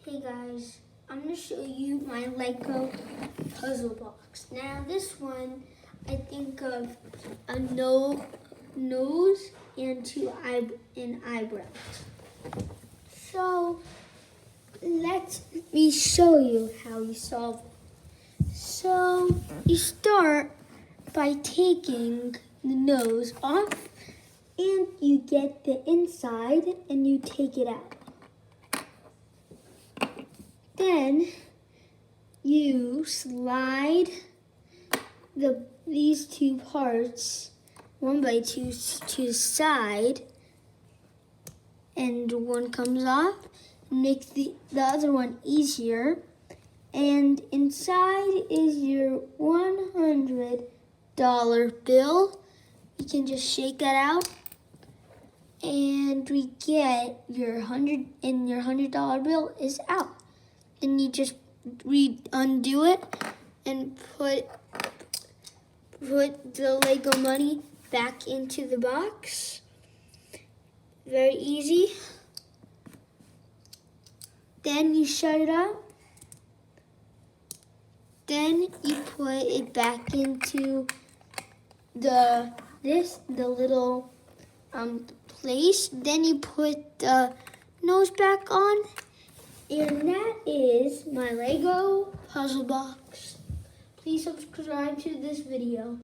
Hey guys, I'm going to show you my Lego puzzle box. Now this one, I think of a nose and two eyebrows. So let me show you how you solve it. So you start by taking the nose off and you get the inside and you take it out. Then you slide these two parts one by two to the side, and one comes off, makes the other one easier. And inside is your $100 bill. You can just shake that out, and we get your $100 bill is out. Then you just undo it and put the Lego money back into the box. Very easy. Then you shut it up. Then you put it back into the little place. Then you put the nose back on. And that is my Lego puzzle box. Please subscribe to this video.